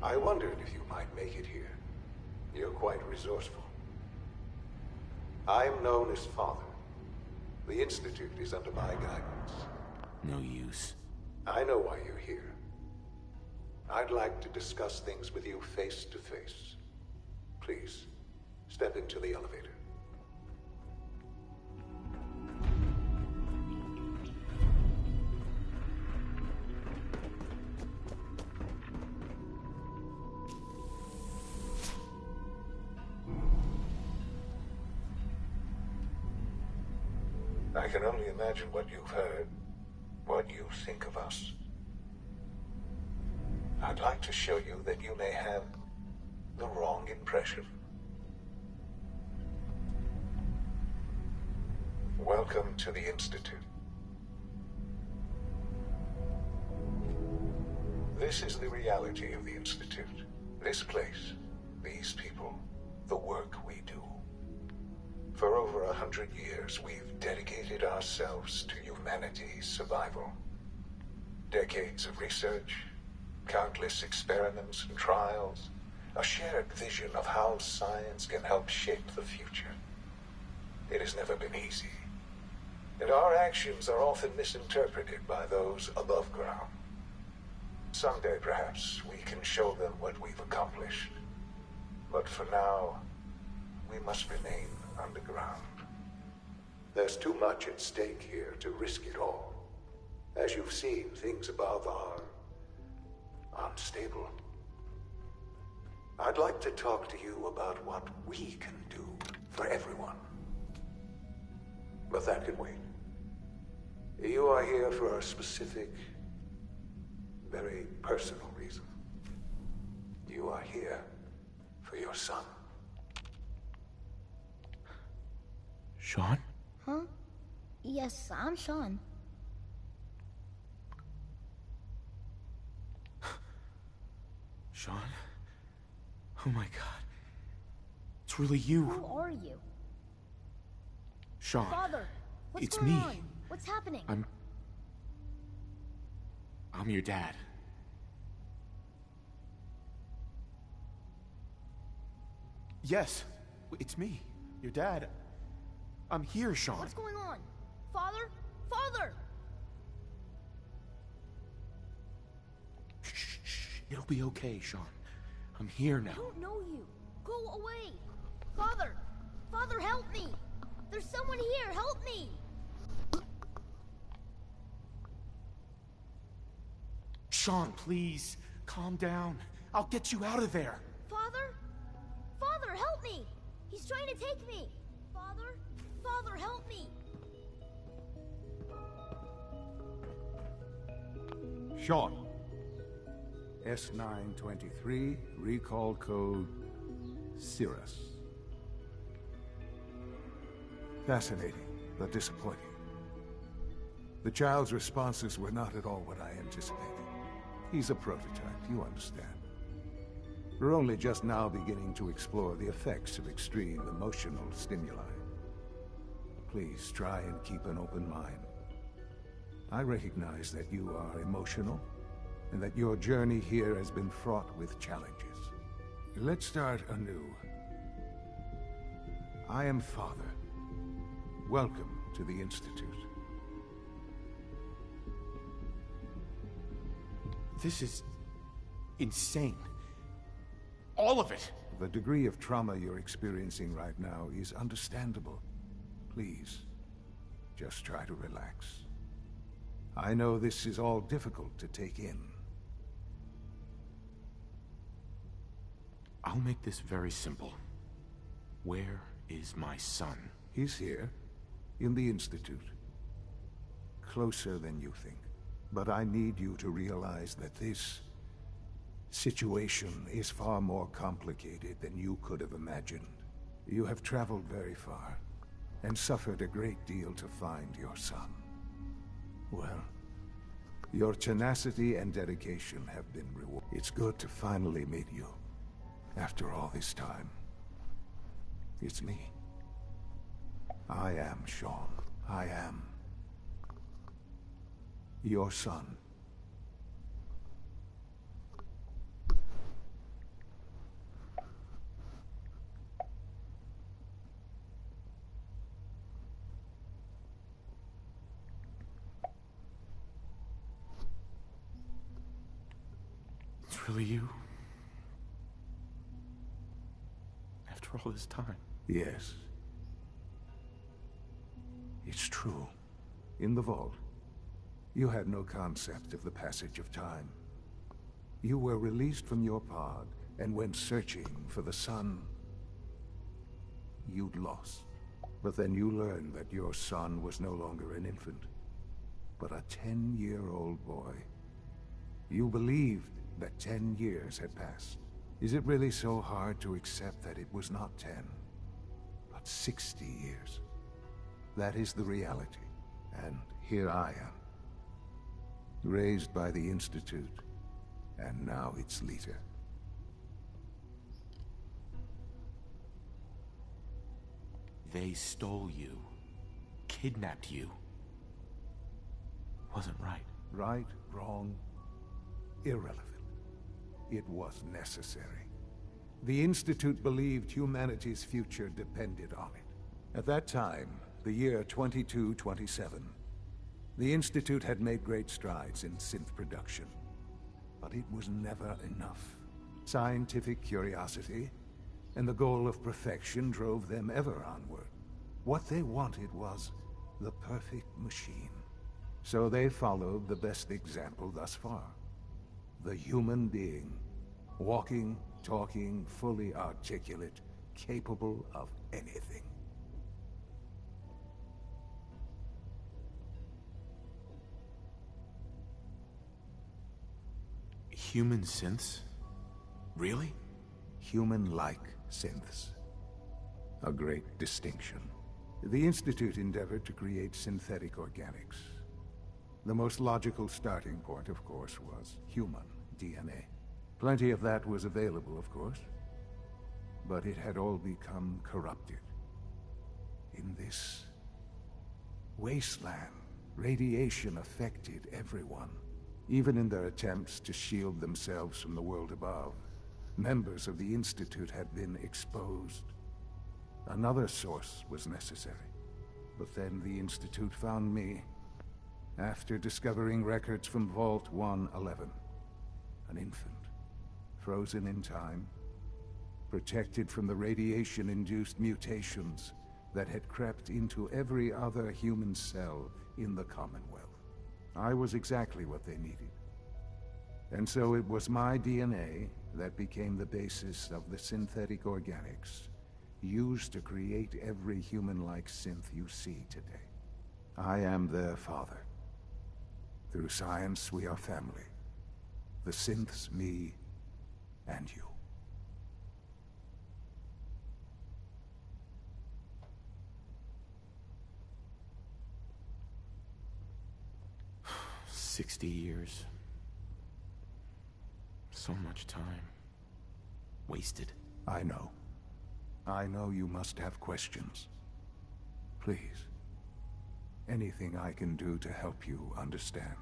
I wondered if you might make it here. You're quite resourceful. I'm known as Father. The Institute is under my guidance. No use. I know why you're here. I'd like to discuss things with you face to face. Please, step into the elevator. I can only imagine what you've heard, what you think of us. I'd like to show you that you may have the wrong impression. Welcome to the Institute. This is the reality of the Institute. This place, these people, the work we do. For over 100 years, we've dedicated ourselves to humanity's survival. Decades of research, countless experiments and trials, a shared vision of how science can help shape the future. It has never been easy, and our actions are often misinterpreted by those above ground. Someday, perhaps, we can show them what we've accomplished. But for now, we must remain underground. There's too much at stake here to risk it all. As you've seen, things above are unstable. I'd like to talk to you about what we can do for everyone. But that can wait. You are here for a specific, very personal reason. You are here for your son. Sean? Huh? Yes, I'm Sean. Sean? Oh my god. It's really you. Who are you? Sean. Father, what's It's going me. on? What's happening? I'm your dad. Yes, it's me, your dad. I'm here, Sean. What's going on? Father? Father! Shh. It'll be okay, Sean. I'm here now. I don't know you. Go away. Father! Father, help me! There's someone here, help me! Sean, please, calm down. I'll get you out of there. Father? Father, help me! He's trying to take me! Father? Father, help me! Sean. S923, recall code Cirrus. Fascinating, but disappointing. The child's responses were not at all what I anticipated. He's a prototype, you understand. We're only just now beginning to explore the effects of extreme emotional stimuli. Please try and keep an open mind. I recognize that you are emotional, and that your journey here has been fraught with challenges. Let's start anew. I am Father. Welcome to the Institute. This is insane. All of it. The degree of trauma you're experiencing right now is understandable. Please, just try to relax. I know this is all difficult to take in. I'll make this very simple. Where is my son? He's here, in the Institute. Closer than you think. But I need you to realize that this situation is far more complicated than you could have imagined. You have traveled very far, and suffered a great deal to find your son. Well, your tenacity and dedication have been rewarded. It's good to finally meet you, after all this time. It's me. I am Sean. I am your son. really you? After all this time? Yes. It's true. In the vault, you had no concept of the passage of time. You were released from your pod and went searching for the sun you'd lost. But then you learned that your son was no longer an infant, but a 10-year-old boy. You believed that 10 years had passed. Is it really so hard to accept that it was not 10, but 60 years? That is the reality. And here I am, raised by the Institute, and now its leader. They stole you, kidnapped you. Wasn't right. Right, wrong, irrelevant. It was necessary. The Institute believed humanity's future depended on it. At that time, the year 2227, the Institute had made great strides in synth production. But it was never enough. Scientific curiosity and the goal of perfection drove them ever onward. What they wanted was the perfect machine. So they followed the best example thus far. The human being. Walking, talking, fully articulate, capable of anything. Human synths? Really? Human-like synths. A great distinction. The Institute endeavored to create synthetic organics. The most logical starting point, of course, was human DNA. Plenty of that was available, of course, but it had all become corrupted. In this wasteland, radiation affected everyone, even in their attempts to shield themselves from the world above. Members of the Institute had been exposed. Another source was necessary. But then the Institute found me, after discovering records from Vault 111. An infant, frozen in time, protected from the radiation-induced mutations that had crept into every other human cell in the Commonwealth. I was exactly what they needed. And so it was my DNA that became the basis of the synthetic organics used to create every human-like synth you see today. I am their father. Through science, we are family. The synths, me, and you. 60 years. So much time. Wasted. I know. I know you must have questions. Please. Anything I can do to help you understand.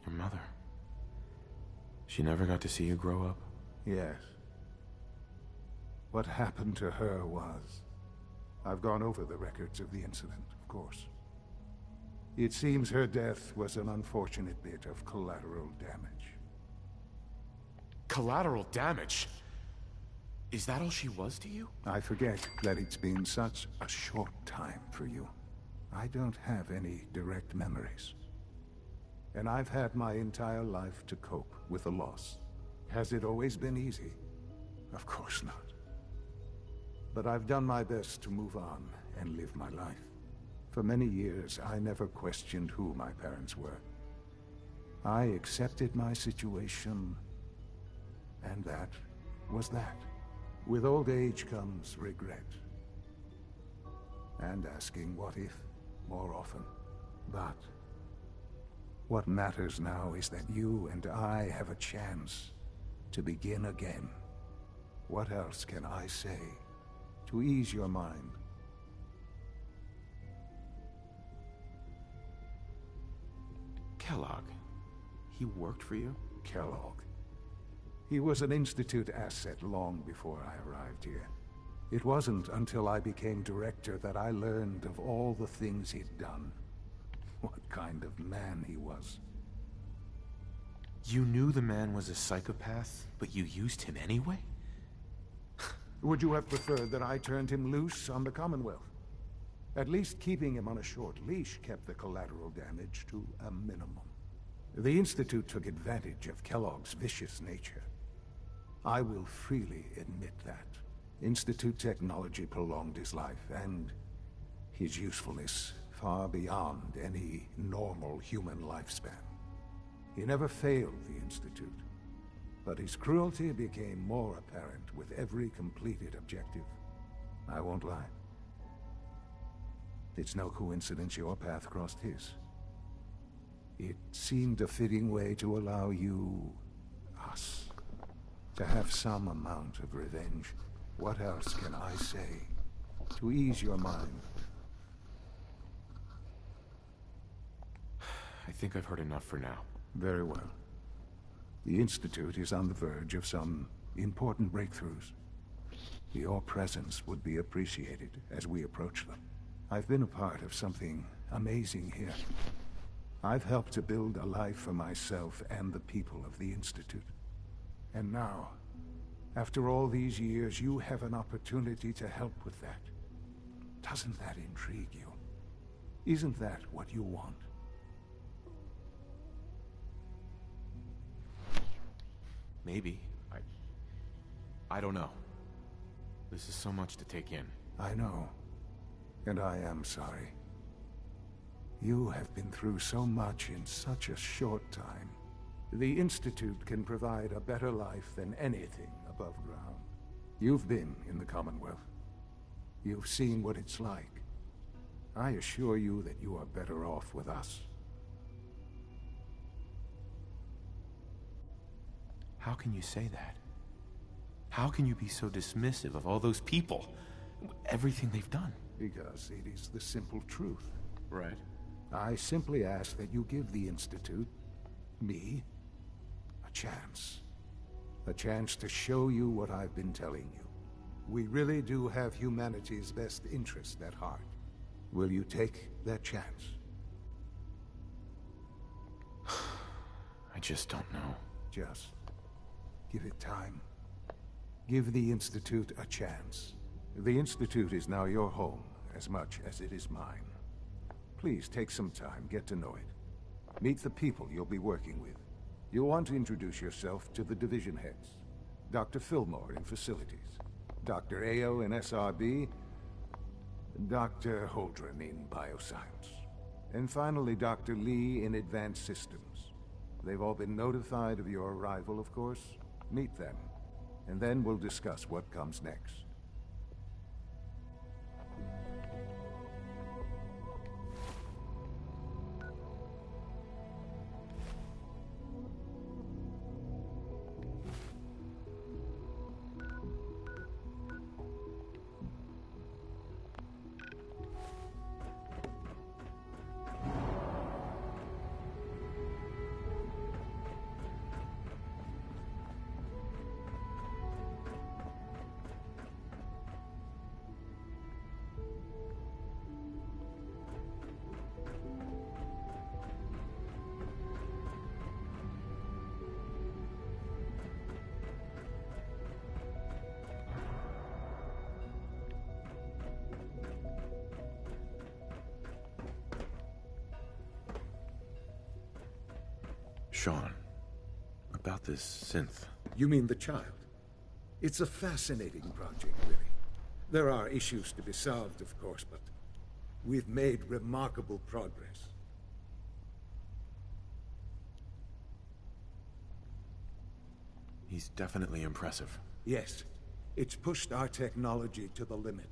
Your mother. She never got to see you grow up? Yes. What happened to her was... I've gone over the records of the incident, of course. It seems her death was an unfortunate bit of collateral damage. Collateral damage? Is that all she was to you? I forget that it's been such a short time for you. I don't have any direct memories. And I've had my entire life to cope with the loss. Has it always been easy? Of course not. But I've done my best to move on and live my life. For many years, I never questioned who my parents were. I accepted my situation, and that was that. With old age comes regret. And asking what if more often. But what matters now is that you and I have a chance to begin again. What else can I say to ease your mind? Kellogg. He worked for you? Kellogg. He was an Institute asset long before I arrived here. It wasn't until I became director that I learned of all the things he'd done. What kind of man he was. You knew the man was a psychopath, but you used him anyway? Would you have preferred that I turned him loose on the Commonwealth? At least keeping him on a short leash kept the collateral damage to a minimum. The Institute took advantage of Kellogg's vicious nature. I will freely admit that. Institute technology prolonged his life, and his usefulness far beyond any normal human lifespan. He never failed the Institute, but his cruelty became more apparent with every completed objective. I won't lie. It's no coincidence your path crossed his. It seemed a fitting way to allow you, us, to have some amount of revenge. What else can I say to ease your mind? I think I've heard enough for now. Very well. The Institute is on the verge of some important breakthroughs. Your presence would be appreciated as we approach them. I've been a part of something amazing here. I've helped to build a life for myself and the people of the Institute. And now, after all these years, you have an opportunity to help with that. Doesn't that intrigue you? Isn't that what you want? Maybe. I don't know. This is so much to take in. I know. And I am sorry. You have been through so much in such a short time. The Institute can provide a better life than anything above ground. You've been in the Commonwealth. You've seen what it's like. I assure you that you are better off with us. How can you say that? How can you be so dismissive of all those people? Everything they've done? Because it is the simple truth. Right. I simply ask that you give the Institute, me, a chance. A chance to show you what I've been telling you. We really do have humanity's best interest at heart. Will you take that chance? I just don't know. Just give it time. Give the Institute a chance. The Institute is now your home as much as it is mine. Please take some time, get to know it. Meet the people you'll be working with. You'll want to introduce yourself to the division heads. Dr. Fillmore in Facilities, Dr. Ayo in SRB, Dr. Holdren in Bioscience, and finally Dr. Lee in Advanced Systems. They've all been notified of your arrival, of course. Meet them, and then we'll discuss what comes next. Sean, about this synth. You mean the child? It's a fascinating project, really. There are issues to be solved, of course, but we've made remarkable progress. He's definitely impressive. Yes, it's pushed our technology to the limit.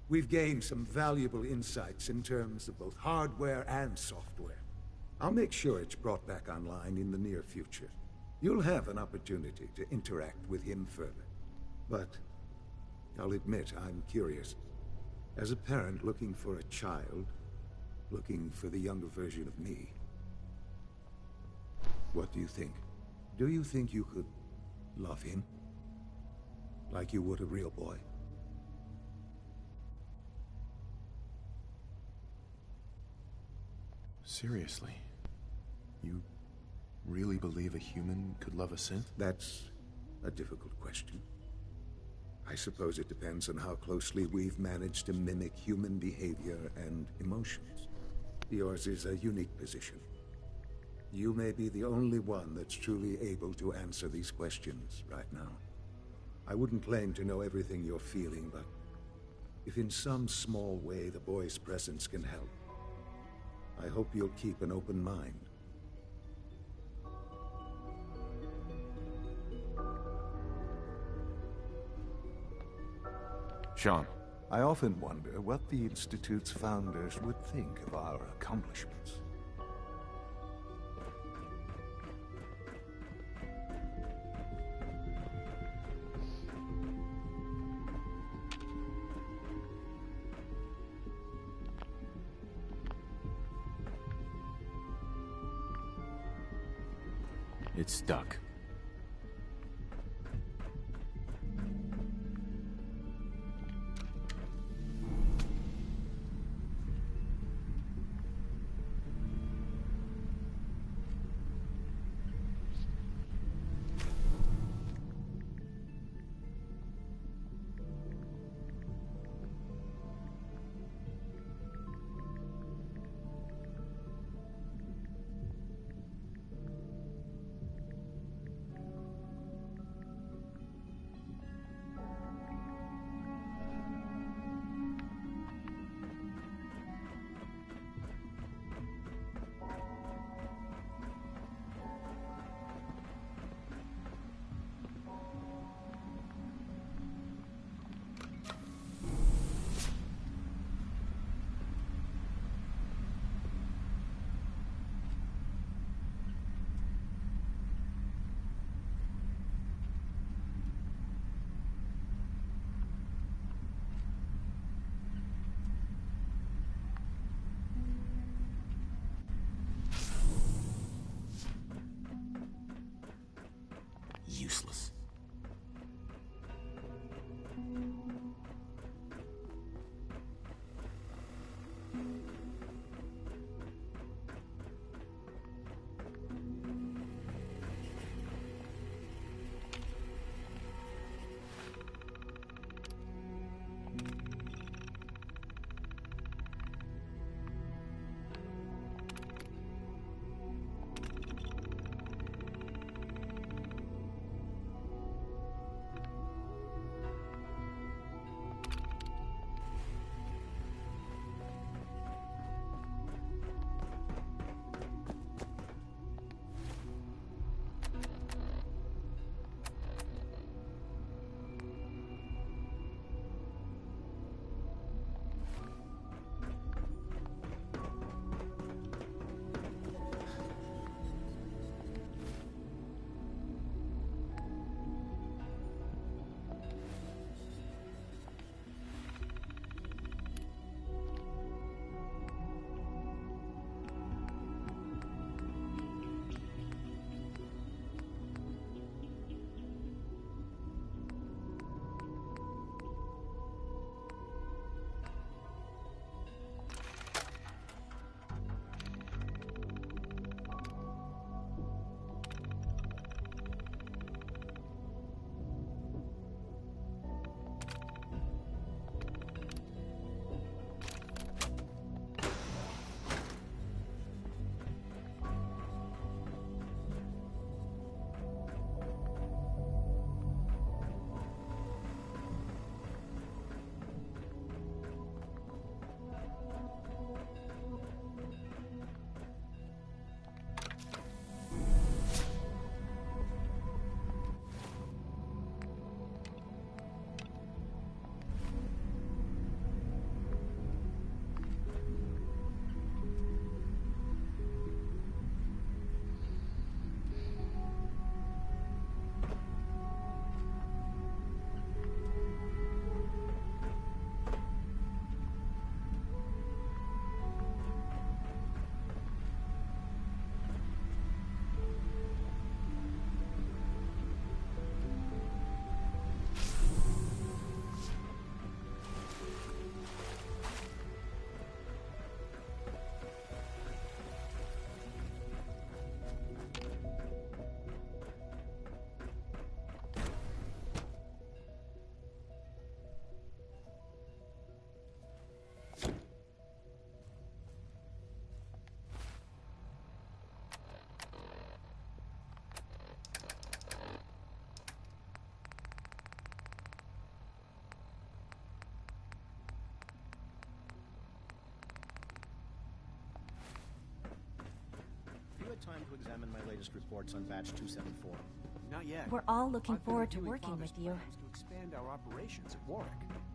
We've gained some valuable insights in terms of both hardware and software. I'll make sure it's brought back online in the near future. You'll have an opportunity to interact with him further. But I'll admit I'm curious. As a parent looking for a child, looking for the younger version of me, what do you think? Do you think you could love him? Like you would a real boy? Seriously? You really believe a human could love a synth? That's a difficult question. I suppose it depends on how closely we've managed to mimic human behavior and emotions. Yours is a unique position. You may be the only one that's truly able to answer these questions right now. I wouldn't claim to know everything you're feeling, but if in some small way the boy's presence can help, I hope you'll keep an open mind. Sean. I often wonder what the Institute's founders would think of our accomplishments. It's stuck. examined my latest reports on batch 274? Not yet. We're all looking I've been forward to reviewing working Father's with you. plans to expand our operations at Warwick.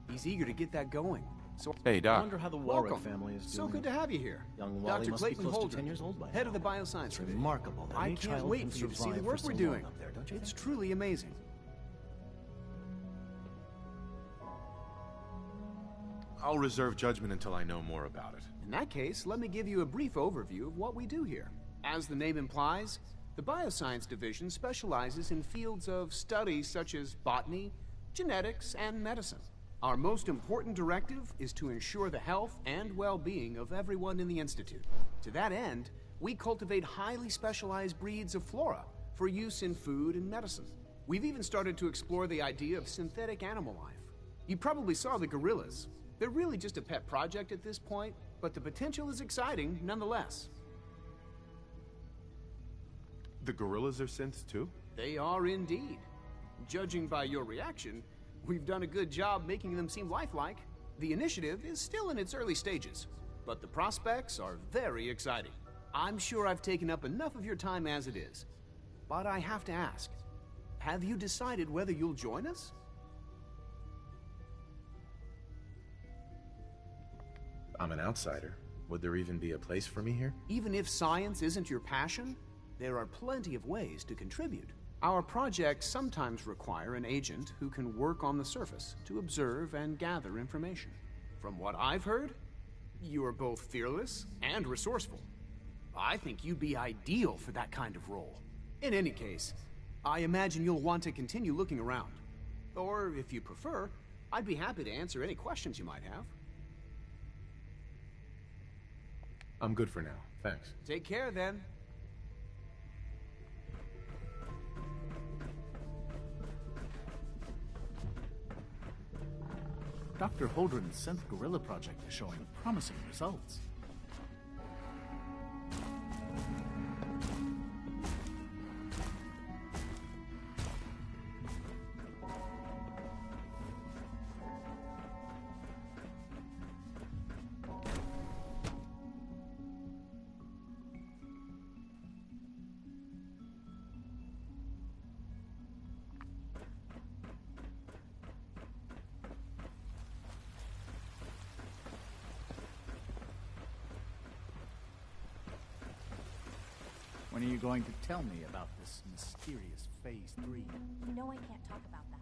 He's eager to get that going. So Hey, I Doc. wonder how the Warwick welcome. family is doing. So good to have you here. Young Wally Dr. must be Clayton close to Holder, 10 years old by head now. of the bioscience It's division. remarkable that I any can't child wait can for you to see the survive work for we're so doing. long up there, don't you It's think? truly amazing. I'll reserve judgment until I know more about it. In that case, let me give you a brief overview of what we do here. As the name implies, the Bioscience Division specializes in fields of study such as botany, genetics, and medicine. Our most important directive is to ensure the health and well-being of everyone in the Institute. To that end, we cultivate highly specialized breeds of flora for use in food and medicine. We've even started to explore the idea of synthetic animal life. You probably saw the gorillas. They're really just a pet project at this point, but the potential is exciting nonetheless. The gorillas are synths too? They are indeed. Judging by your reaction, we've done a good job making them seem lifelike. The initiative is still in its early stages, but the prospects are very exciting. I'm sure I've taken up enough of your time as it is, but I have to ask, have you decided whether you'll join us? I'm an outsider. Would there even be a place for me here? Even if science isn't your passion, there are plenty of ways to contribute. Our projects sometimes require an agent who can work on the surface to observe and gather information. From what I've heard, you are both fearless and resourceful. I think you'd be ideal for that kind of role. In any case, I imagine you'll want to continue looking around. Or, if you prefer, I'd be happy to answer any questions you might have. I'm good for now. Thanks. Take care, then. Dr. Holdren's synth gorilla project is showing promising results. When are you going to tell me about this mysterious Phase 3? You know I can't talk about that.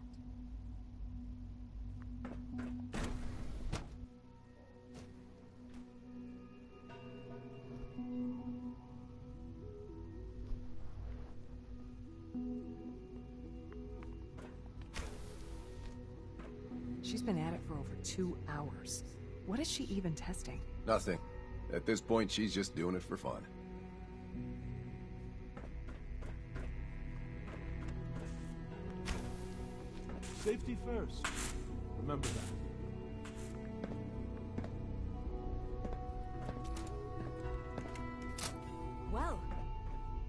She's been at it for over 2 hours. What is she even testing? Nothing. At this point, she's just doing it for fun. Safety first. Remember that. Well,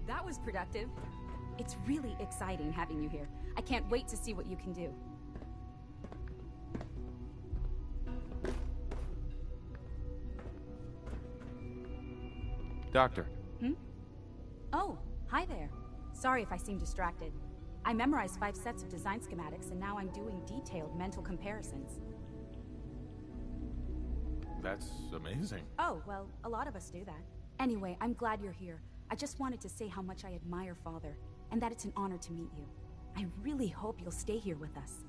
that was productive. It's really exciting having you here. I can't wait to see what you can do. Doctor. Oh, hi there. Sorry if I seem distracted. I memorized 5 sets of design schematics, and now I'm doing detailed mental comparisons. That's amazing. Oh, well, a lot of us do that. Anyway, I'm glad you're here. I just wanted to say how much I admire Father, and that it's an honor to meet you. I really hope you'll stay here with us.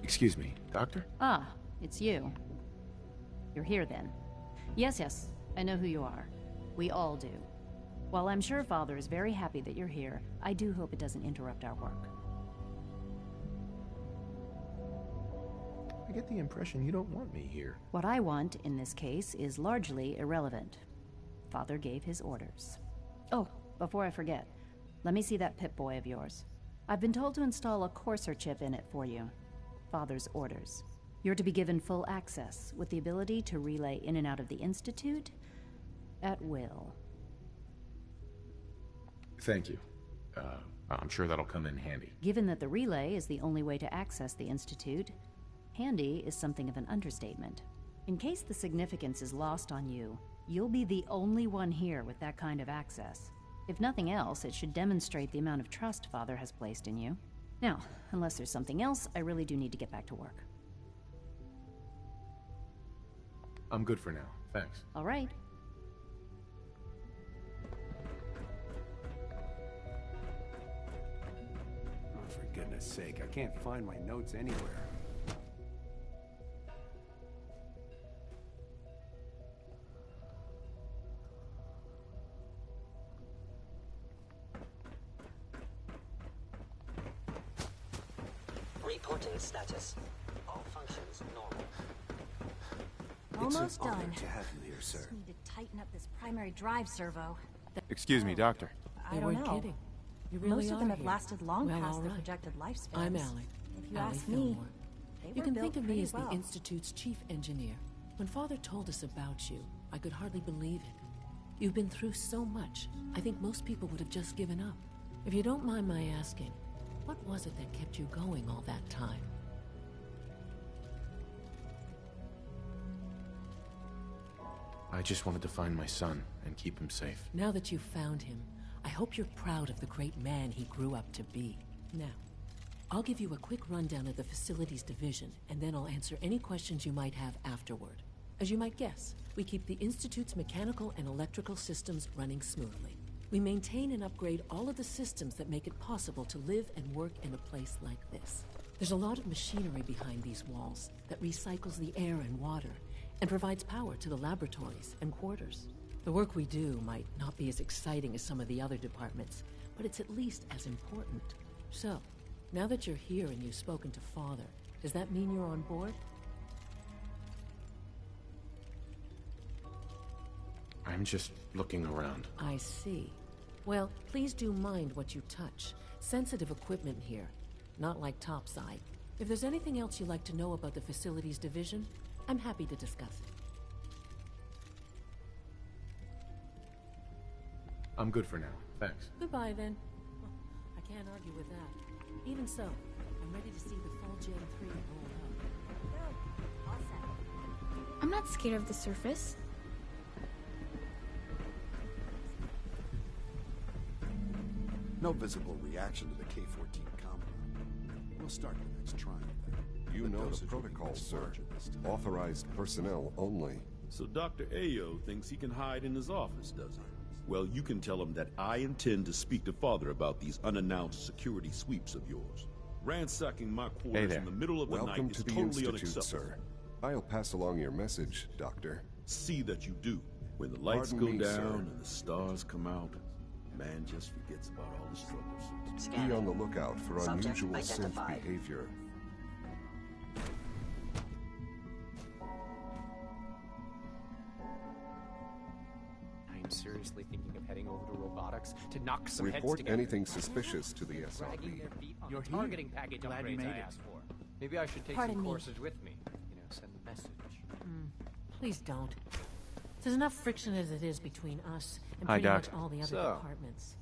Excuse me, Doctor? Ah, it's you. You're here then. Yes, I know who you are. We all do. While I'm sure Father is very happy that you're here, I do hope it doesn't interrupt our work. I get the impression you don't want me here. What I want, in this case, is largely irrelevant. Father gave his orders. Oh, before I forget, let me see that Pip-Boy of yours. I've been told to install a Courser chip in it for you. Father's orders. You're to be given full access, with the ability to relay in and out of the Institute, At will. Thank you. I'm sure that'll come in handy. Given that the relay is the only way to access the Institute, handy is something of an understatement. In case the significance is lost on you, you'll be the only one here with that kind of access. If nothing else, it should demonstrate the amount of trust Father has placed in you. Now, unless there's something else, I really do need to get back to work. I'm good for now. Thanks. All right. Oh, for goodness sake, I can't find my notes anywhere. Reporting status. All functions normal. Almost It's an honor done. to have you here, sir. Just need to tighten up this primary drive servo. Excuse me, Doctor. I They don't weren't know. kidding. You really Most of them are have here. lasted long Well, past all their right. projected lifespans. I'm Allie. If you Allie ask me, Fillmore. they You were can built think of me pretty as well. the Institute's chief engineer. When Father told us about you, I could hardly believe it. You've been through so much, I think most people would have just given up. If you don't mind my asking, what was it that kept you going all that time? I just wanted to find my son and keep him safe. Now that you've found him, I hope you're proud of the great man he grew up to be. Now, I'll give you a quick rundown of the Facilities Division, and then I'll answer any questions you might have afterward. As you might guess, we keep the Institute's mechanical and electrical systems running smoothly. We maintain and upgrade all of the systems that make it possible to live and work in a place like this. There's a lot of machinery behind these walls that recycles the air and water and provides power to the laboratories and quarters. The work we do might not be as exciting as some of the other departments, but it's at least as important. So, now that you're here and you've spoken to Father, does that mean you're on board? I'm just looking around. I see. Well, please do mind what you touch. Sensitive equipment here, not like topside. If there's anything else you'd like to know about the Facilities Division, I'm happy to discuss it. I'm good for now. Thanks. Goodbye, then. Well, I can't argue with that. Even so, I'm ready to see the full Gen 3 roll out. Good. All set. I'm not scared of the surface. No visible reaction to the K-14 compound. We'll start the next trial then. You know the dosage will be protocol, much sir. larger this time. Authorized personnel only. So Dr. Ayo thinks he can hide in his office, does he? Well, you can tell him that I intend to speak to Father about these unannounced security sweeps of yours. Ransacking my quarters in the middle of the Welcome night to is the totally Institute, unacceptable. sir. I'll pass along your message, Doctor. See that you do. When the lights Pardon go me, down sir. and the stars come out, man just forgets about all the struggles. Be on the lookout for Subject unusual synth identified. behavior. I'm seriously thinking of heading over to robotics to knock some heads Report together. anything suspicious to the Dragging SRB. their feet on You're the here. targeting package Glad you upgrades made I it. asked for. Maybe I should take Pardon some me. courses with me. Send a message. Please don't. There's enough friction as it is between us and Hi, pretty Doc. much all the other So. departments.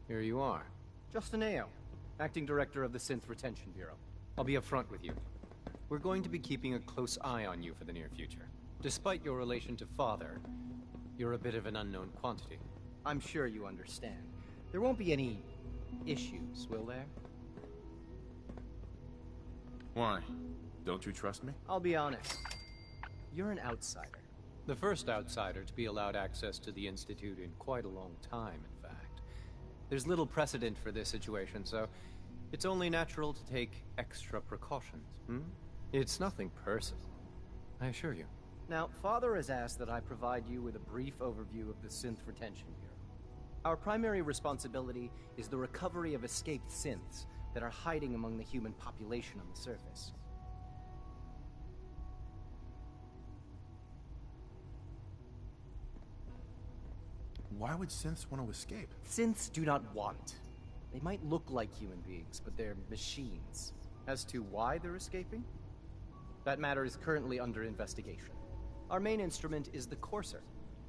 Here you are. Justin Ayo, Acting Director of the Synth Retention Bureau. I'll be upfront with you. We're going to be keeping a close eye on you for the near future. Despite your relation to Father, you're a bit of an unknown quantity. I'm sure you understand. There won't be any issues, will there? Why? Don't you trust me? I'll be honest. You're an outsider. The first outsider to be allowed access to the Institute in quite a long time, in fact. There's little precedent for this situation, so it's only natural to take extra precautions, It's nothing personal, I assure you. Now, Father has asked that I provide you with a brief overview of the Synth Retention Bureau. Our primary responsibility is the recovery of escaped synths that are hiding among the human population on the surface. Why would synths want to escape? Synths do not want. They might look like human beings, but they're machines. As to why they're escaping? That matter is currently under investigation. Our main instrument is the Courser,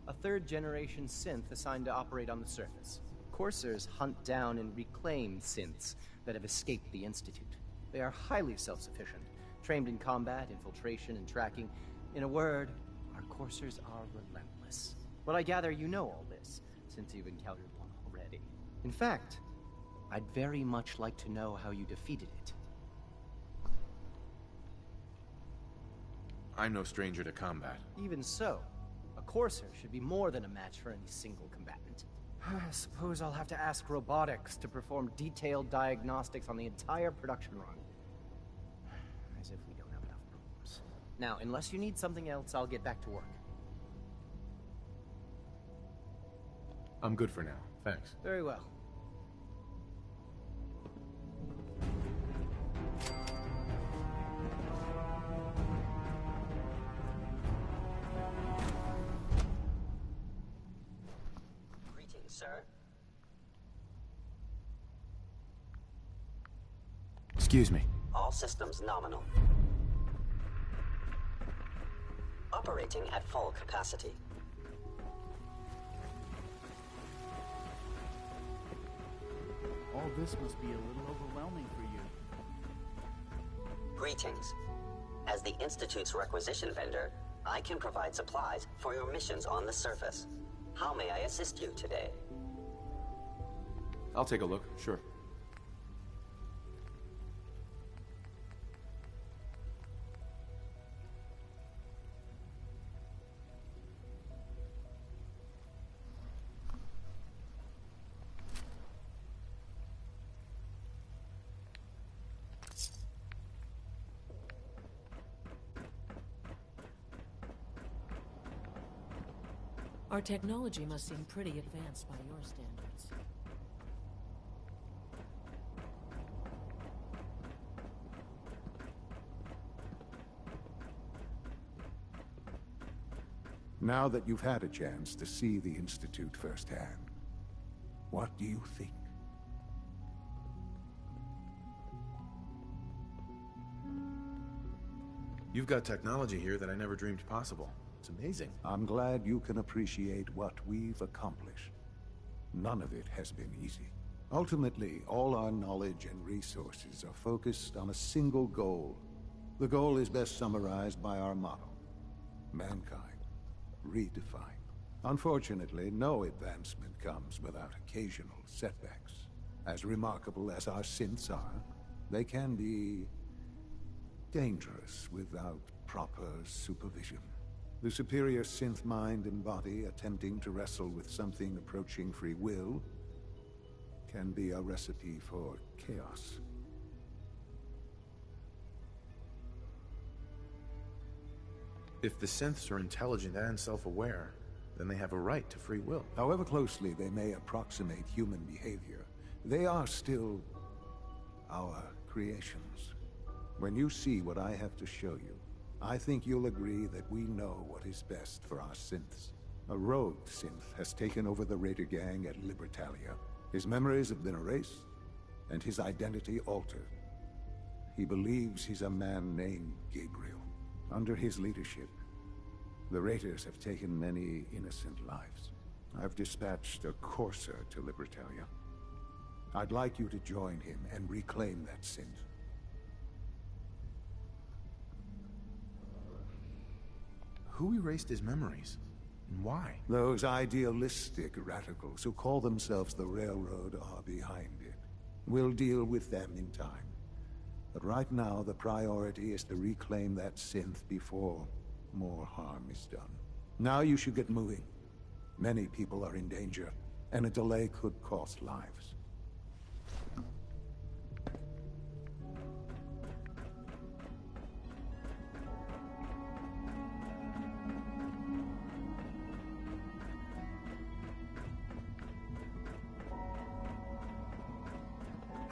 a third-generation synth assigned to operate on the surface. Coursers hunt down and reclaim synths that have escaped the Institute. They are highly self-sufficient, trained in combat, infiltration, and tracking. In a word, our coursers are relentless. But I gather you know all this, since you've encountered one already. In fact, I'd very much like to know how you defeated it. I'm no stranger to combat. Even so, a courser should be more than a match for any single combatant. I suppose I'll have to ask robotics to perform detailed diagnostics on the entire production run. As if we don't have enough problems. Now, unless you need something else, I'll get back to work. I'm good for now, thanks. Very well. Greetings, sir. Excuse me. All systems nominal. Operating at full capacity. All this must be a little overwhelming for you. Greetings. As the Institute's requisition vendor, I can provide supplies for your missions on the surface. How may I assist you today? I'll take a look, sure. Our technology must seem pretty advanced by your standards. Now that you've had a chance to see the Institute firsthand, what do you think? You've got technology here that I never dreamed possible. It's amazing. I'm glad you can appreciate what we've accomplished. None of it has been easy. Ultimately, all our knowledge and resources are focused on a single goal. The goal is best summarized by our motto: mankind, redefined. Unfortunately, no advancement comes without occasional setbacks. As remarkable as our synths are, they can be dangerous without proper supervision. The superior synth mind and body attempting to wrestle with something approaching free will can be a recipe for chaos. If the synths are intelligent and self-aware, then they have a right to free will. However closely they may approximate human behavior, they are still our creations. When you see what I have to show you, I think you'll agree that we know what is best for our synths. A rogue synth has taken over the Raider gang at Libertalia. His memories have been erased, and his identity altered. He believes he's a man named Gabriel. Under his leadership, the Raiders have taken many innocent lives. I've dispatched a courser to Libertalia. I'd like you to join him and reclaim that synth. Who erased his memories? And why? Those idealistic radicals who call themselves the Railroad are behind it. We'll deal with them in time. But right now, the priority is to reclaim that synth before more harm is done. Now you should get moving. Many people are in danger, and a delay could cost lives.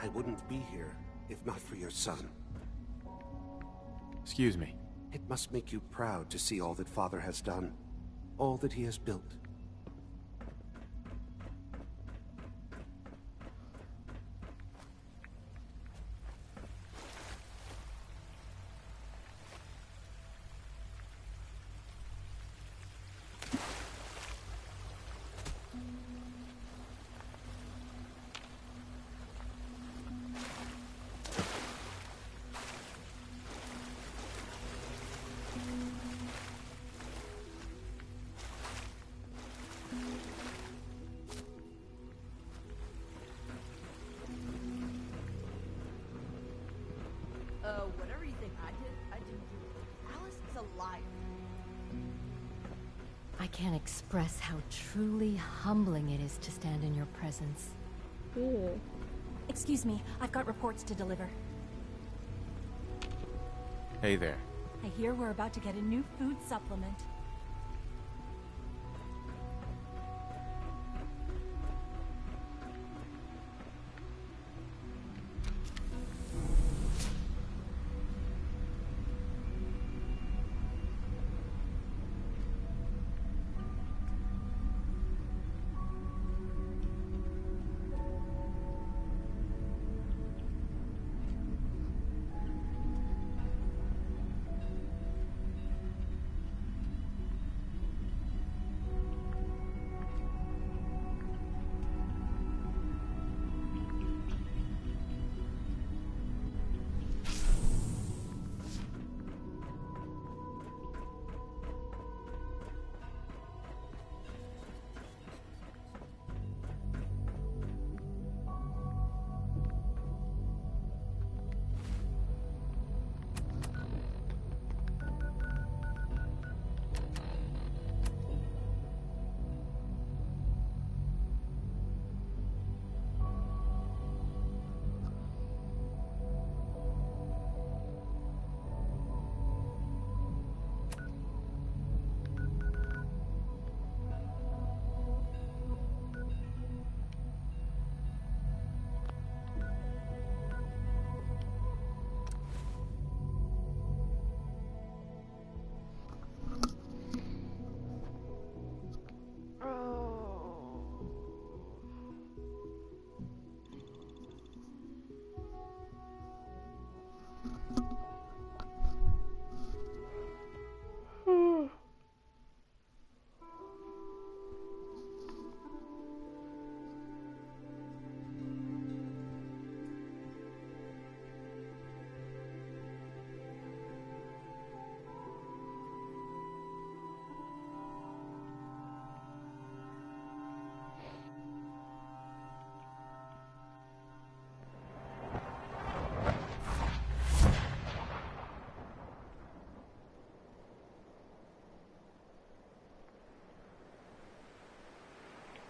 I wouldn't be here if not for your son. Excuse me. It must make you proud to see all that Father has done, all that he has built. I can't express how truly humbling it is to stand in your presence. Excuse me, I've got reports to deliver. Hey there. I hear we're about to get a new food supplement.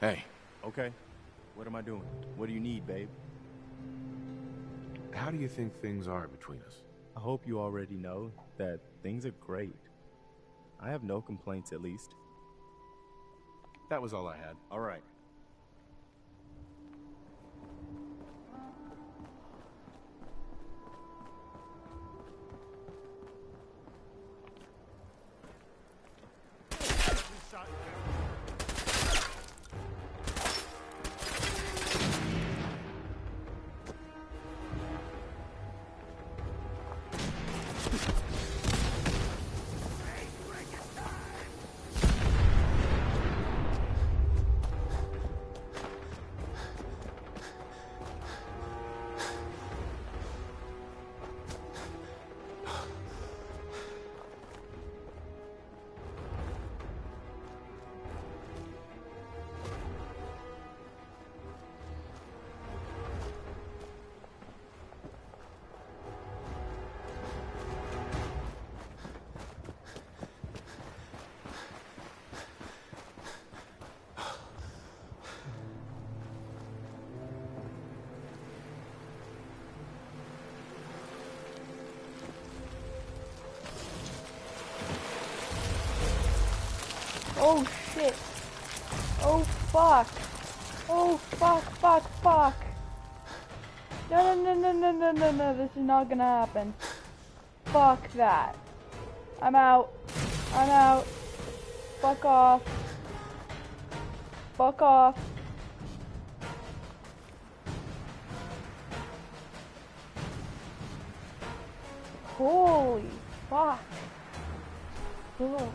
Hey. Okay. What am I doing? What do you need, babe? How do you think things are between us? I hope you already know that things are great. I have no complaints, at least. That was all I had. All right. Oh shit. Oh fuck. Oh fuck. No, this is not gonna happen. Fuck that. I'm out. Fuck off. Holy fuck. Ugh.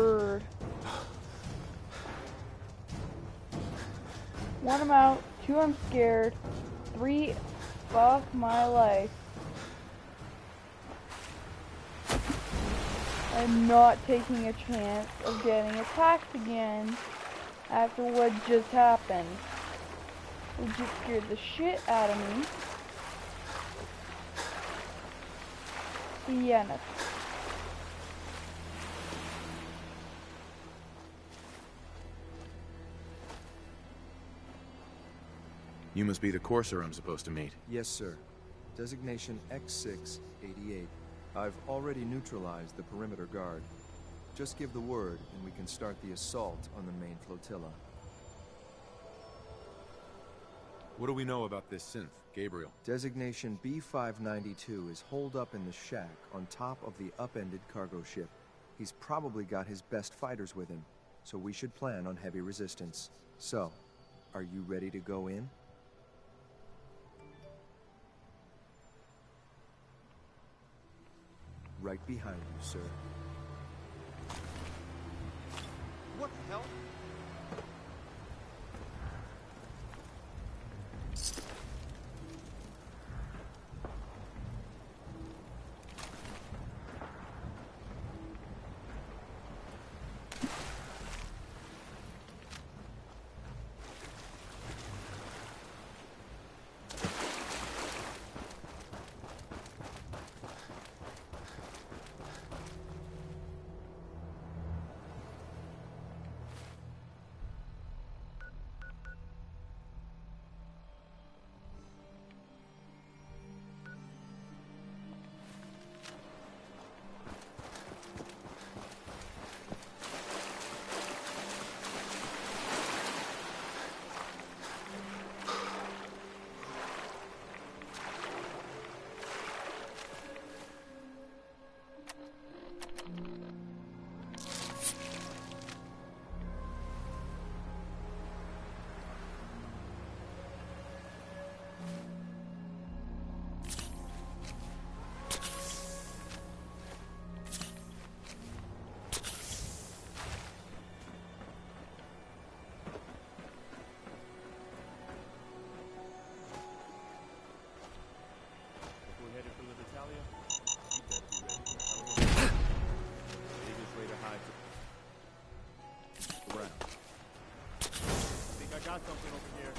word. 1, I'm out. 2, I'm scared. 3, fuck my life. I'm not taking a chance of getting attacked again after what just happened. It just scared the shit out of me. Yeah, no. You must be the courser I'm supposed to meet. Yes, sir. Designation X688. I've already neutralized the perimeter guard. Just give the word, and we can start the assault on the main flotilla. What do we know about this synth, Gabriel? Designation B592 is holed up in the shack on top of the upended cargo ship. He's probably got his best fighters with him, so we should plan on heavy resistance. So, are you ready to go in? Right behind you, sir. What the hell? Got something over here.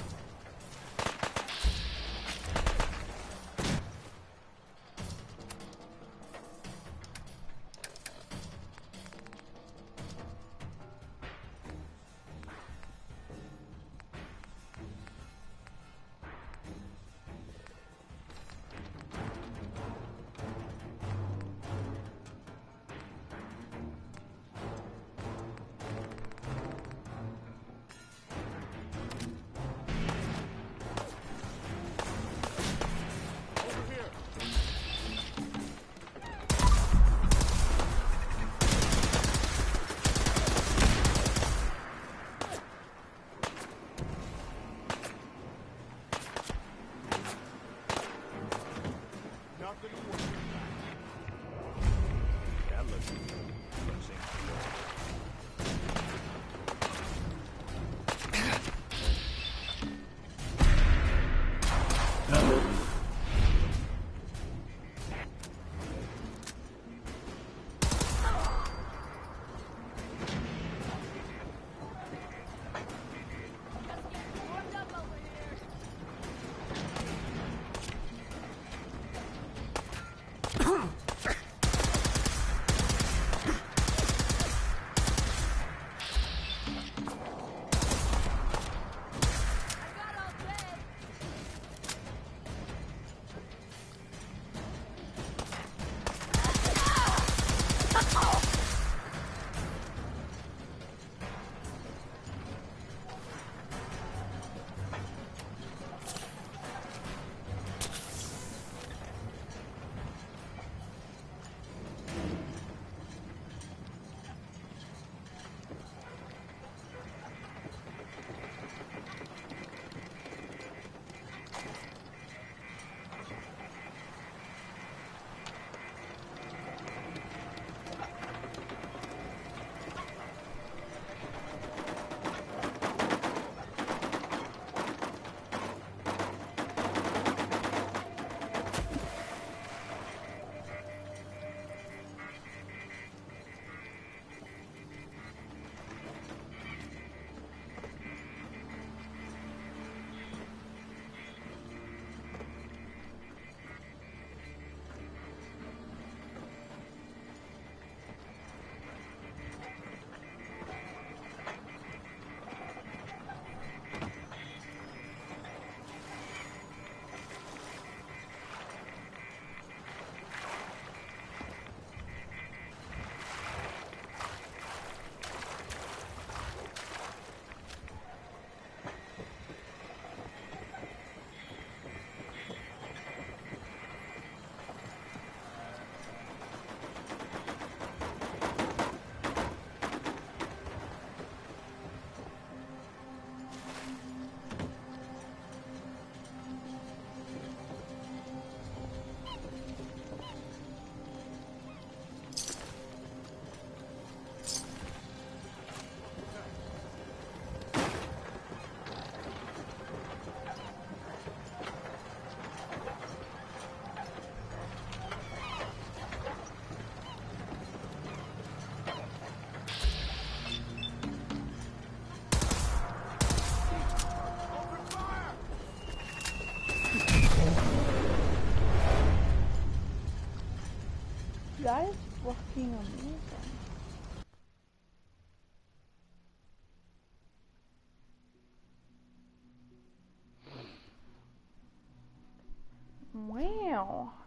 now.